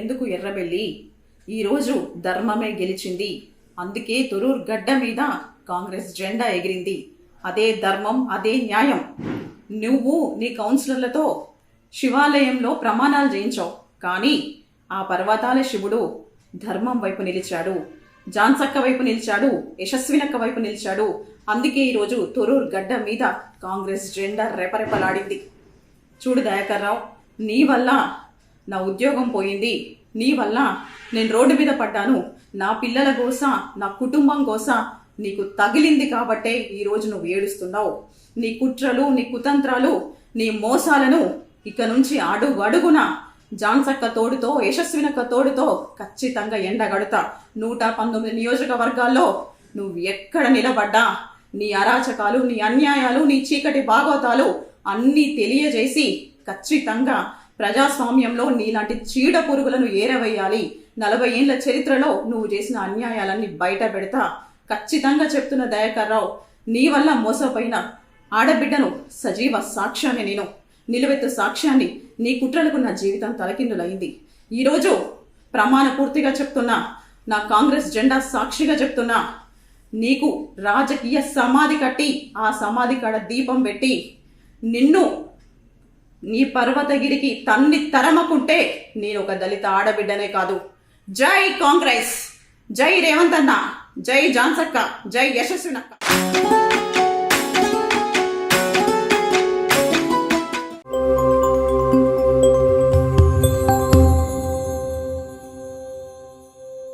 ఎందుకు ఎర్రబెల్లి? ఈరోజు ధర్మమే గెలిచింది. అందుకే తొరూర్ గడ్డ మీద కాంగ్రెస్ జెండా ఎగిరింది. అదే ధర్మం, అదే న్యాయం. నువ్వు నీ కౌన్సిలర్లతో శివాలయంలో ప్రమాణాలు చేయించావు, కానీ ఆ పర్వతాల శివుడు ధర్మం వైపు నిలిచాడు, జాన్సక్క వైపు నిలిచాడు, యశస్వినక్క వైపు నిలిచాడు. అందుకే ఈరోజు తొరూర్ గడ్డ మీద కాంగ్రెస్ జెండా రెపరెపలాడింది. చూడు దయాకర్ రావు, నీ వల్ల నా ఉద్యోగం పోయింది, నీ వల్ల నేను రోడ్డు మీద పడ్డాను, నా పిల్లల కోస, నా కుటుంబం కోస నీకు తగిలింది కాబట్టే ఈరోజు నువ్వు ఏడుస్తున్నావు. నీ కుట్రలు, నీ కుతంత్రాలు, నీ మోసాలను ఇక నుంచి అడుగు అడుగున జాన్సక్క తోడుతో, యశస్వినక్క తోడుతో ఖచ్చితంగా ఎండగడుతా. 119 నియోజకవర్గాల్లో నువ్వు ఎక్కడ నిలబడ్డా నీ అరాచకాలు, నీ అన్యాయాలు, నీ చీకటి భాగవతాలు అన్నీ తెలియజేసి ఖచ్చితంగా ప్రజాస్వామ్యంలో నీలాంటి చీడ పురుగులను ఏరవేయాలి. 40 ఏళ్ల చరిత్రలో నువ్వు చేసిన అన్యాయాలన్నీ బయట పెడతా. ఖచ్చితంగా చెప్తున్న దయాకర్ రావు, నీ వల్ల మోసపోయిన ఆడబిడ్డను సజీవ సాక్ష్యాన్ని, నేను నిలువెత్తు సాక్ష్యాన్ని, నీ కుట్రలకు నా జీవితం తలకిందులైంది. ఈరోజు ప్రమాణ పూర్తిగా చెప్తున్నా, నా కాంగ్రెస్ జెండా సాక్షిగా చెప్తున్నా, నీకు రాజకీయ సమాధి కట్టి ఆ సమాధి కాడ దీపం పెట్టి నిన్ను నీ పర్వతగిరికి తన్ని తరమకుంటే నేను ఒక దళిత ఆడబిడ్డనే కాదు. జై కాంగ్రెస్, జై రేవంత్ అన్న, జై జాన్సక్క, జై యశస్వినక్క.